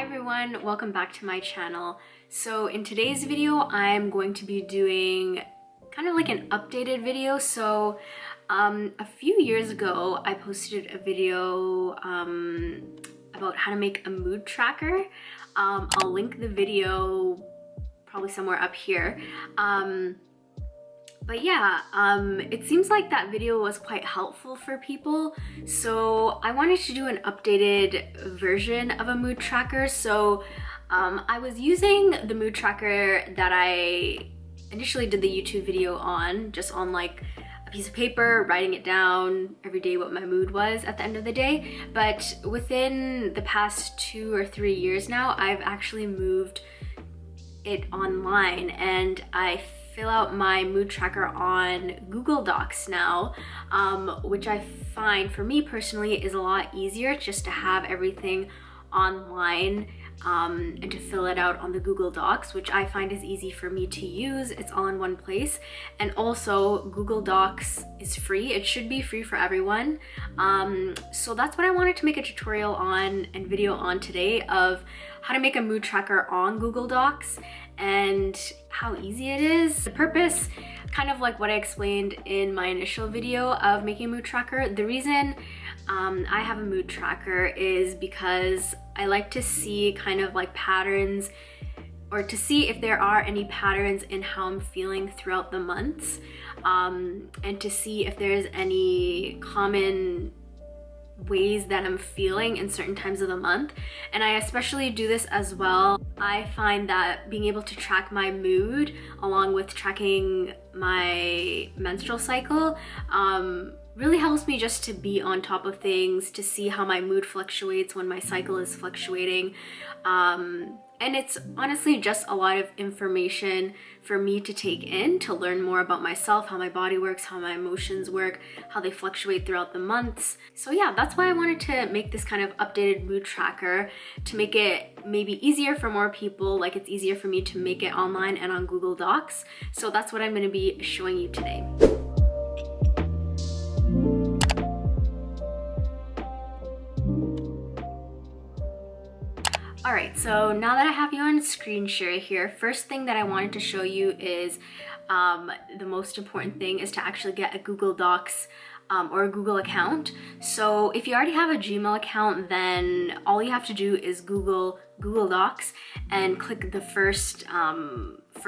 everyone, welcome back to my channel. So in today's video, I'm going to be doing kind of like an updated video. So a few years ago, I posted a video about how to make a mood tracker. I'll link the video probably somewhere up here. But yeah, it seems like that video was quite helpful for people. So I wanted to do an updated version of a mood tracker. So I was using the mood tracker that I initially did the YouTube video on, just on like a piece of paper, writing it down every day what my mood was at the end of the day. But within the past 2 or 3 years now, I've actually moved it online and I fill out my mood tracker on Google Docs now, which I find for me personally is a lot easier just to have everything online and to fill it out on the Google Docs, which I find is easy for me to use. It's all in one place. And also Google Docs is free. It should be free for everyone. So that's what I wanted to make a tutorial on and video on today, of how to make a mood tracker on Google Docs and how easy it is. The purpose, kind of like what I explained in my initial video of making a mood tracker, the reason I have a mood tracker is because I like to see kind of like patterns, or to see if there are any patterns in how I'm feeling throughout the months, and to see if there's any common ways that I'm feeling in certain times of the month. And I especially do this as well. I find that being able to track my mood along with tracking my menstrual cycle really helps me just to be on top of things, to see how my mood fluctuates when my cycle is fluctuating. And it's honestly just a lot of information for me to take in, to learn more about myself, how my body works, how my emotions work, how they fluctuate throughout the months. So yeah, that's why I wanted to make this kind of updated mood tracker, to make it maybe easier for more people, like it's easier for me to make it online and on Google Docs. So that's what I'm going to be showing you today. Alright, so now that I have you on screen share here, first thing that I wanted to show you is the most important thing is to actually get a Google Docs or a Google account. So if you already have a Gmail account, then all you have to do is Google Docs and click the first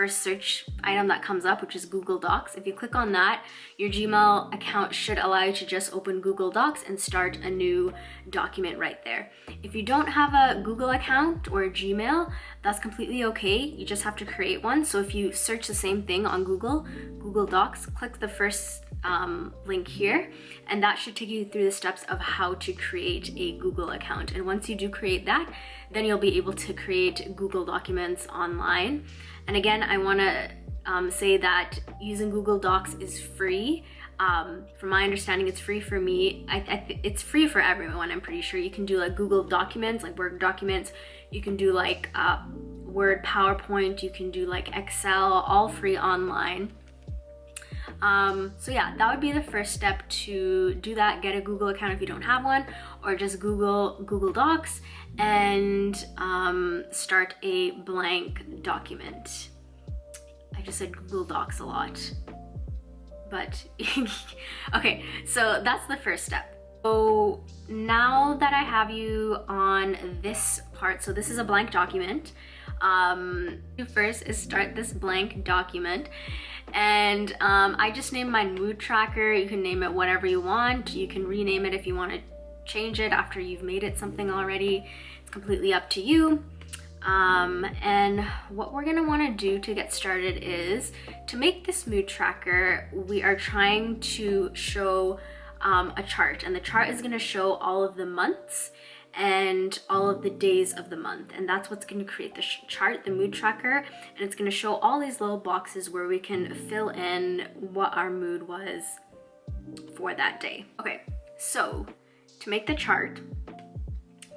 search item that comes up, which is Google Docs. If you click on that, your Gmail account should allow you to just open Google Docs and start a new document right there. If you don't have a Google account or a Gmail, that's completely okay. You just have to create one. So if you search the same thing on Google Docs, click the first link here, and that should take you through the steps of how to create a Google account. And once you do create that, then you'll be able to create Google documents online. And again, I want to say that using Google Docs is free. From my understanding, it's free for me. It's free for everyone. I'm pretty sure you can do like Google documents, like Word documents. You can do like Word, PowerPoint. You can do like Excel, all free online. So yeah, that would be the first step to do that. Get a Google account if you don't have one, or just Google Docs and start a blank document. I just said Google Docs a lot, but okay, so that's the first step. So now that I have you on this part, so this is a blank document. First is start this blank document, and I just named my mood tracker. You can name it whatever you want. You can rename it if you want to change it after you've made it something already. It's completely up to you. And what we're gonna want to do to get started is to make this mood tracker. We are trying to show a chart, and the chart is going to show all of the months and all of the days of the month, and that's what's going to create the chart, the mood tracker. And it's going to show all these little boxes where we can fill in what our mood was for that day. Okay, so to make the chart,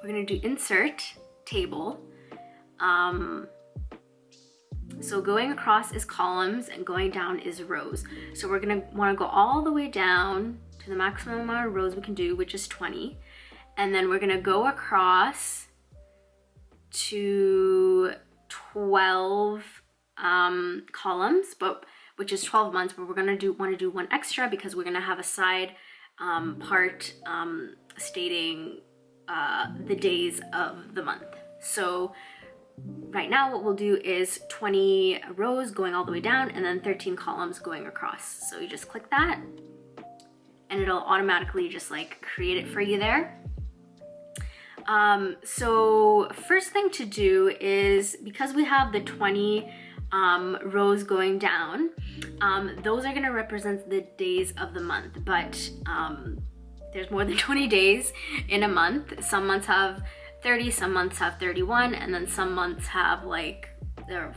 we're going to do insert table. So going across is columns and going down is rows. So we're going to want to go all the way down to the maximum amount of rows we can do, which is 20. And then we're gonna go across to 12 columns, but which is 12 months, but we're gonna want to do one extra because we're gonna have a side part stating the days of the month. So right now what we'll do is 20 rows going all the way down and then 13 columns going across. So you just click that and it'll automatically just like create it for you there. So first thing to do is, because we have the 20 rows going down, those are gonna represent the days of the month, but there's more than 20 days in a month. Some months have 30, some months have 31, and then some months have like,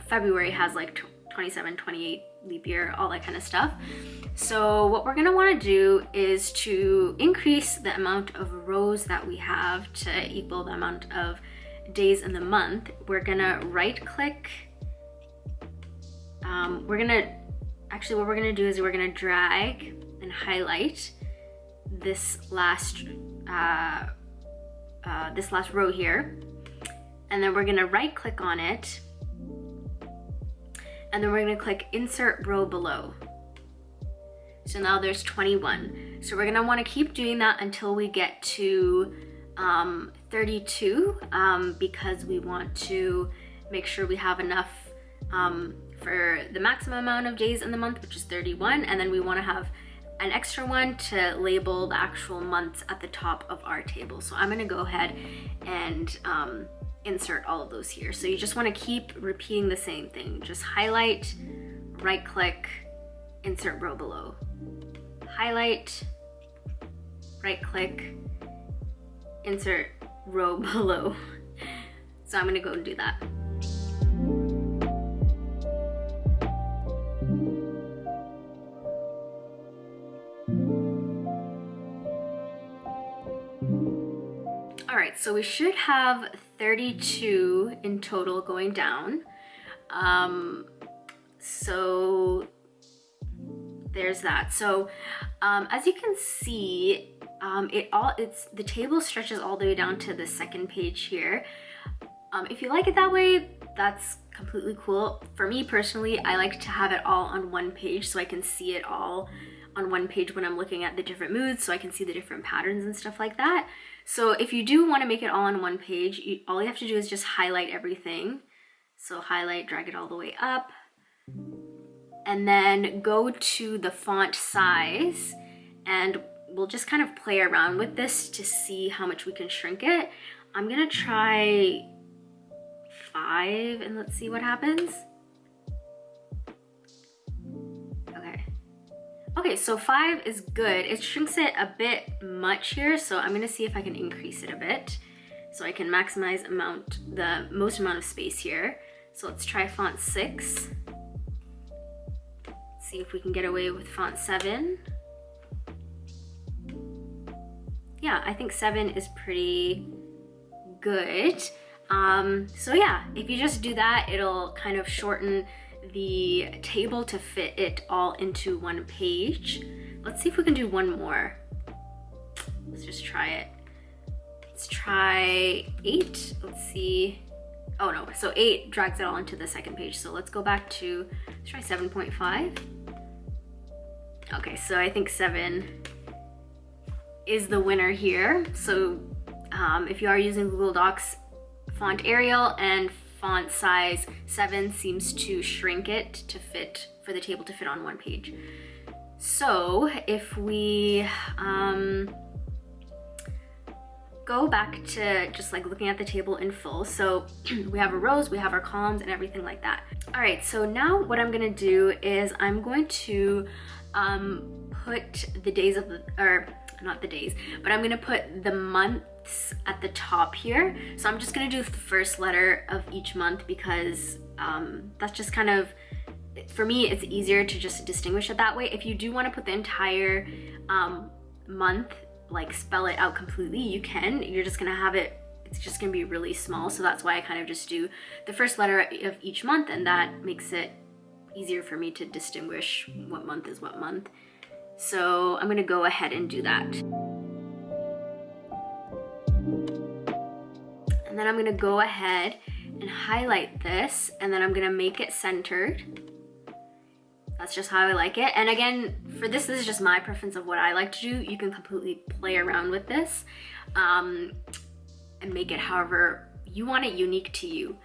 February has like 27, 28, leap year, all that kind of stuff. So what we're gonna wanna do is to increase the amount of rows that we have to equal the amount of days in the month. We're gonna right click. What we're gonna do is we're gonna drag and highlight this last row here, and then we're gonna right click on it, and then we're gonna click insert row below. So now there's 21. So we're gonna wanna keep doing that until we get to 32, because we want to make sure we have enough for the maximum amount of days in the month, which is 31, and then we wanna have an extra one to label the actual months at the top of our table. So I'm gonna go ahead and insert all of those here. So you just wanna keep repeating the same thing. Just highlight, right click, insert row below. Highlight, right click, insert row below. So I'm gonna go and do that. All right, so we should have 32 in total going down. So there's that. So as you can see, the table stretches all the way down to the second page here. If you like it that way, that's completely cool. For me personally, I like to have it all on one page so I can see it all on one page when I'm looking at the different moods, so I can see the different patterns and stuff like that. So if you do want to make it all on one page, all you have to do is just highlight everything. So highlight, drag it all the way up, and then go to the font size, and we'll just kind of play around with this to see how much we can shrink it. I'm gonna try 5 and let's see what happens. Okay, so 5 is good. It shrinks it a bit much here, so I'm gonna see if I can increase it a bit so I can maximize the most amount of space here. So let's try font 6. See if we can get away with font 7. Yeah, I think 7 is pretty good. So yeah, if you just do that, it'll kind of shorten the table to fit it all into one page. Let's see if we can do one more. Let's just try it. Let's try 8. Let's see. Oh no, so 8 drags it all into the second page. So let's go back to, let's try 7.5. Okay, so I think 7 is the winner here. So if you are using Google Docs, font Arial and font size 7 seems to shrink it to fit, for the table to fit on one page. So if we go back to just like looking at the table in full, so we have our rows, we have our columns and everything like that. All right, so now what I'm gonna do is I'm going to put the days of the, or not the days, but I'm gonna put the months at the top here. So I'm just gonna do the first letter of each month because that's just kind of, for me, it's easier to just distinguish it that way. If you do wanna put the entire month, like spell it out completely, you can. You're just gonna have it, it's just gonna be really small. So that's why I kind of just do the first letter of each month, and that makes it easier for me to distinguish what month is what month. So I'm gonna go ahead and do that. And then I'm gonna go ahead and highlight this, and then I'm gonna make it centered. That's just how I like it. And again, for this is just my preference of what I like to do. You can completely play around with this and make it however you want it, unique to you.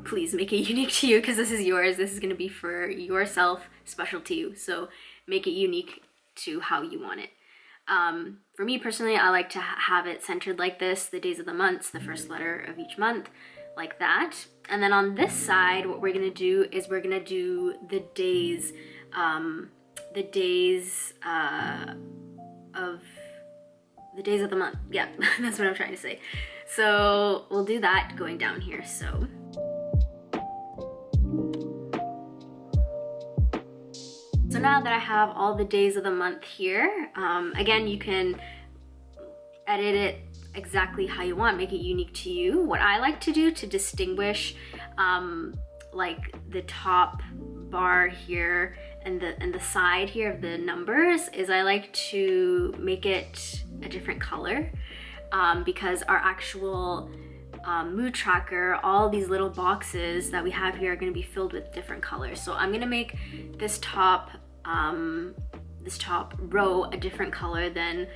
Please make it unique to you, because this is yours. This is gonna be for yourself, special to you. So make it unique to how you want it. For me personally, I like to have it centered like this, the days of the months, the first letter of each month, like that. And then on this side, what we're gonna do is we're gonna do the days of the month. Yeah, that's what I'm trying to say. So we'll do that going down here. So now that I have all the days of the month here, again, you can edit it exactly how you want, make it unique to you. What I like to do to distinguish like the top bar here and the side here of the numbers is I like to make it a different color, because our actual mood tracker, all these little boxes that we have here are going to be filled with different colors. So I'm going to make this top row a different color than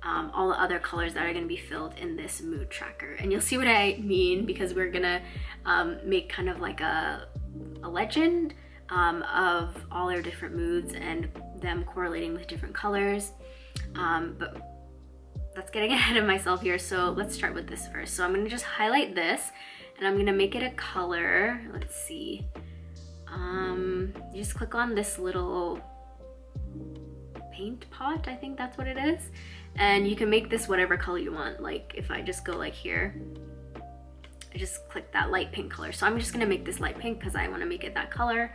all the other colors that are going to be filled in this mood tracker. And you'll see what I mean, because we're gonna make kind of like a legend of all our different moods and them correlating with different colors. But that's getting ahead of myself here, so let's start with this first. So I'm gonna just highlight this and I'm gonna make it a color. Let's see. You just click on this little paint pot, I think that's what it is. And you can make this whatever color you want. Like if I just go like here, I just click that light pink color. So I'm just gonna make this light pink because I wanna make it that color.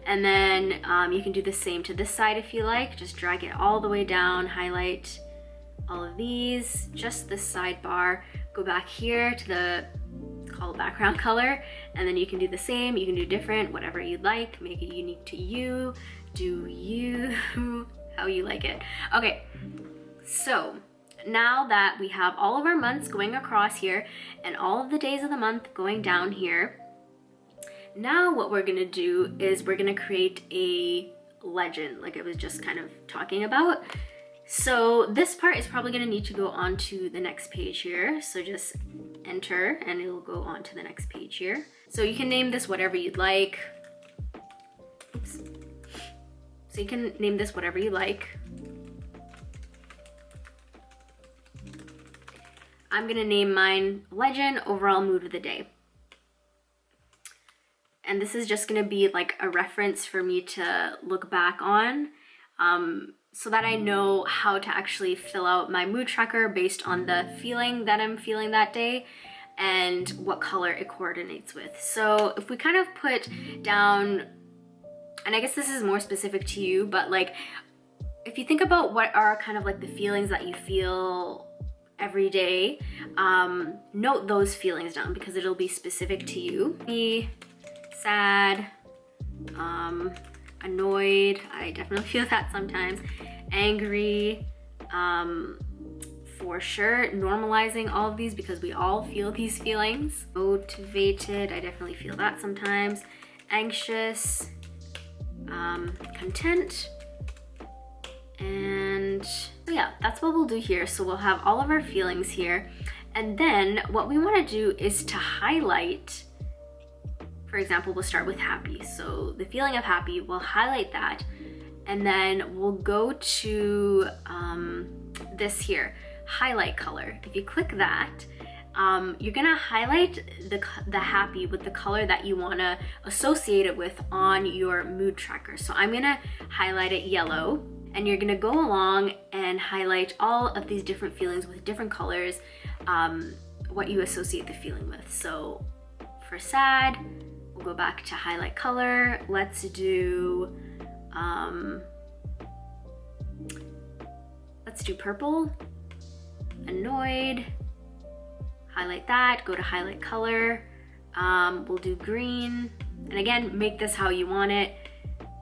And then you can do the same to this side if you like. Just drag it all the way down, highlight all of these, just this sidebar, go back here to the background color, and then you can do the same, you can do different, whatever you'd like, make it unique to you, do you how you like it. Okay, so now that we have all of our months going across here and all of the days of the month going down here, now what we're gonna do is we're gonna create a legend, like I was just kind of talking about. So this part is probably gonna need to go on to the next page here. So just enter and it will go on to the next page here. So you can name this whatever you'd like. Oops. So you can name this whatever you like. I'm gonna name mine Legend Overall Mood of the Day. And this is just gonna be like a reference for me to look back on, so that I know how to actually fill out my mood tracker based on the feeling that I'm feeling that day and what color it coordinates with. So if we kind of put down, and I guess this is more specific to you, but like if you think about what are kind of like the feelings that you feel every day, note those feelings down because it'll be specific to you. Be sad, annoyed, I definitely feel that sometimes, angry, for sure, normalizing all of these because we all feel these feelings. Motivated, I definitely feel that sometimes, anxious, content, and so yeah, that's what we'll do here. So we'll have all of our feelings here, and then what we want to do is to highlight. For example, we'll start with happy. So the feeling of happy, we'll highlight that, and then we'll go to this here, highlight color. If you click that, you're gonna highlight the happy with the color that you wanna associate it with on your mood tracker. So I'm gonna highlight it yellow, and you're gonna go along and highlight all of these different feelings with different colors, what you associate the feeling with. So for sad, we'll go back to highlight color. Let's do purple. Annoyed, highlight that, go to highlight color. We'll do green, and again, make this how you want it.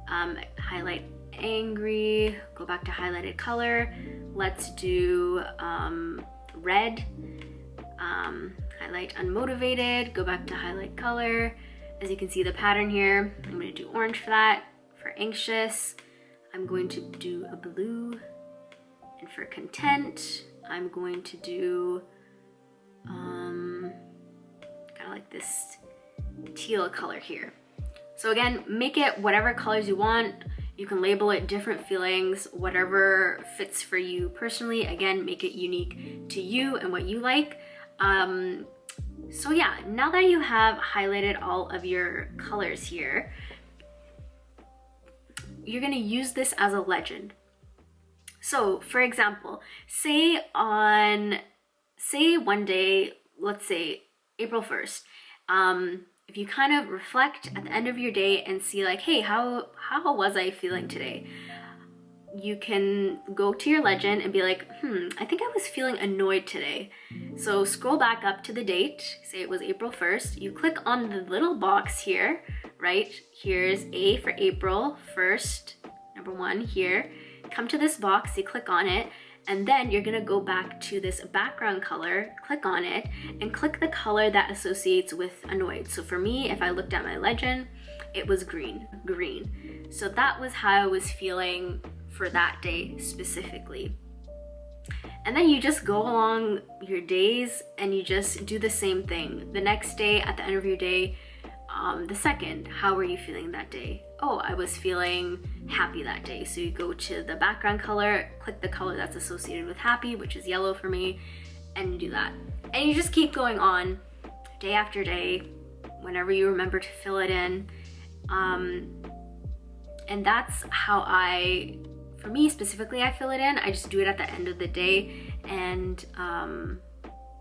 Highlight angry, go back to highlighted color. Let's do red, highlight unmotivated, go back to highlight color. As you can see the pattern here, I'm going to do orange for that. For anxious, I'm going to do a blue. And for content, I'm going to do kind of like this teal color here. So again, make it whatever colors you want. You can label it different feelings, whatever fits for you personally. Again, make it unique to you and what you like. So yeah, now that you have highlighted all of your colors here, you're gonna use this as a legend. So for example, say one day, let's say April 1st, if you kind of reflect at the end of your day and see like, hey, how was I feeling today? You can go to your legend and be like, I think I was feeling annoyed today. So scroll back up to the date, say it was April 1st. You click on the little box here, right? Here's A for April 1st, number 1 here. Come to this box, you click on it, and then you're gonna go back to this background color, click on it, and click the color that associates with annoyed. So for me, if I looked at my legend, it was green. So that was how I was feeling for that day specifically. And then you just go along your days and you just do the same thing. The next day, at the end of your day, the second, how were you feeling that day? Oh, I was feeling happy that day. So you go to the background color, click the color that's associated with happy, which is yellow for me, and you do that. And you just keep going on day after day, whenever you remember to fill it in. And that's how for me specifically, I fill it in. I just do it at the end of the day and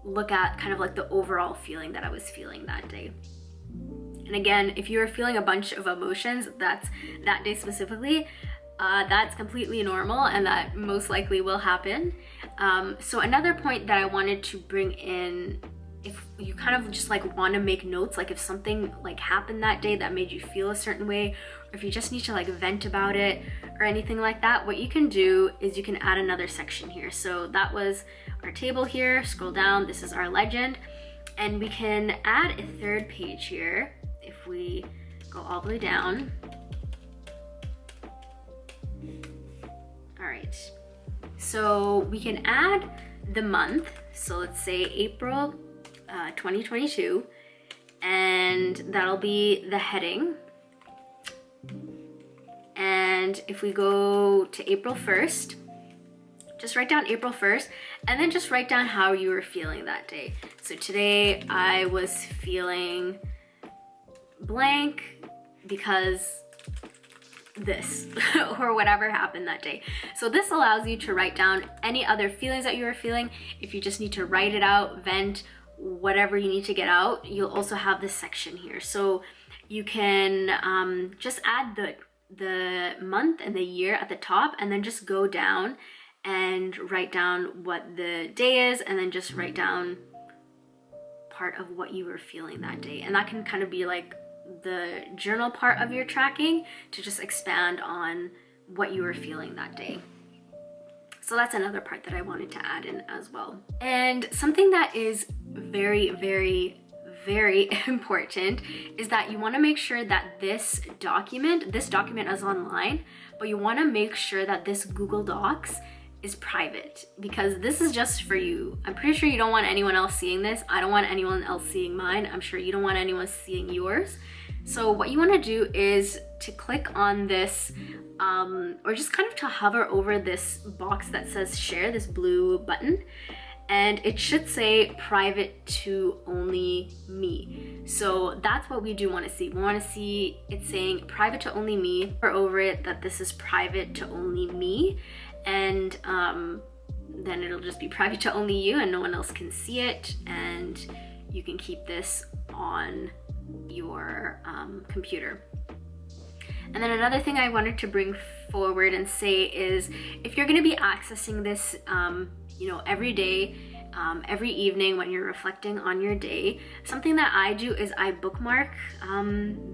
look at kind of like the overall feeling that I was feeling that day. And again, if you're feeling a bunch of emotions, that's that day specifically, that's completely normal and that most likely will happen. So another point that I wanted to bring in, if you kind of just like want to make notes, like if something like happened that day that made you feel a certain way, or if you just need to like vent about it or anything like that, what you can do is you can add another section here. So that was our table here, scroll down, this is our legend, and we can add a third page here. If we go all the way down. All right, so we can add the month. So let's say April 2022, and that'll be the heading. And if we go to April 1st, just write down April 1st, and then just write down how you were feeling that day. So today I was feeling blank because this or whatever happened that day. So this allows you to write down any other feelings that you were feeling. If you just need to write it out, vent, whatever you need to get out, you'll also have this section here. So you can just add the month and the year at the top, and then just go down and write down what the day is, and then just write down part of what you were feeling that day. And that can kind of be like the journal part of your tracking to just expand on what you were feeling that day. So that's another part that I wanted to add in as well. And something that is very, very, very important is that you want to make sure that this document is online, but you want to make sure that this Google Docs is private, because this is just for you. I'm pretty sure you don't want anyone else seeing this. I don't want anyone else seeing mine. I'm sure you don't want anyone seeing yours. So what you want to do is to click on this, or just kind of to hover over this box that says share, this blue button, and it should say private to only me. So that's what we do want to see. We want to see it saying private to only me, or over it that this is private to only me, and then it'll just be private to only you and no one else can see it, and you can keep this on your computer. And then another thing I wanted to bring forward and say is, if you're going to be accessing this every day, every evening when you're reflecting on your day, something that I do is I bookmark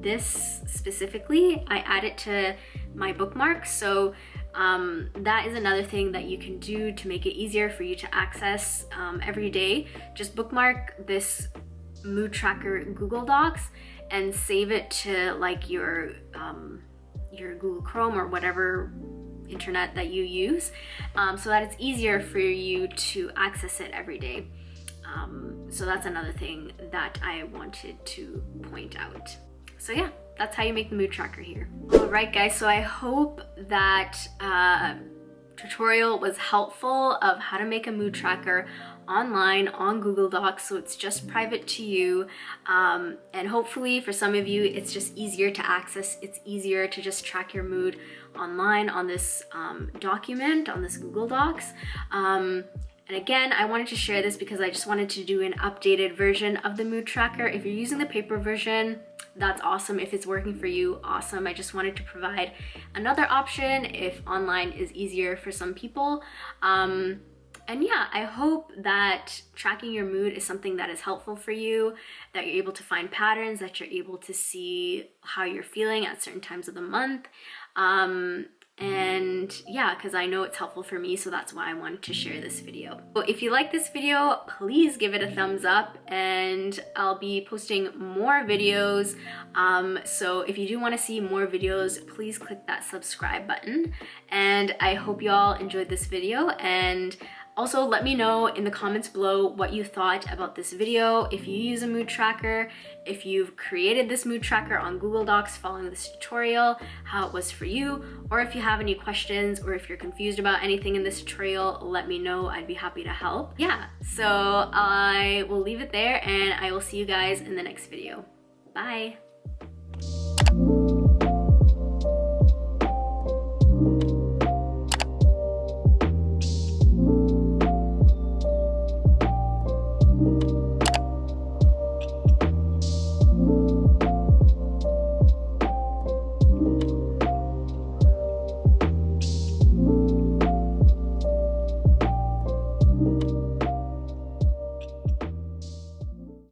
this specifically. I add it to my bookmarks. So That is another thing that you can do to make it easier for you to access every day. Just bookmark this mood tracker Google Docs and save it to like your Google Chrome or whatever internet that you use, so that it's easier for you to access it every day. So that's another thing that I wanted to point out. So yeah, that's how you make the mood tracker here. All right guys, so I hope that tutorial was helpful of how to make a mood tracker online on Google Docs, so it's just private to you, and hopefully for some of you it's just easier to access. It's easier to just track your mood online on this document, on this Google Docs. And again, I wanted to share this because I just wanted to do an updated version of the mood tracker. If you're using the paper version, that's awesome. If it's working for you, awesome. I just wanted to provide another option if online is easier for some people. And yeah, I hope that tracking your mood is something that is helpful for you, that you're able to find patterns, that you're able to see how you're feeling at certain times of the month. And yeah, because I know it's helpful for me, so that's why I wanted to share this video. So if you like this video, please give it a thumbs up, and I'll be posting more videos. So if you do want to see more videos, please click that subscribe button. And I hope you all enjoyed this video, and also let me know in the comments below what you thought about this video. If you use a mood tracker, if you've created this mood tracker on Google Docs following this tutorial, how it was for you, or if you have any questions, or if you're confused about anything in this tutorial, let me know. I'd be happy to help. Yeah, so I will leave it there, and I will see you guys in the next video. Bye.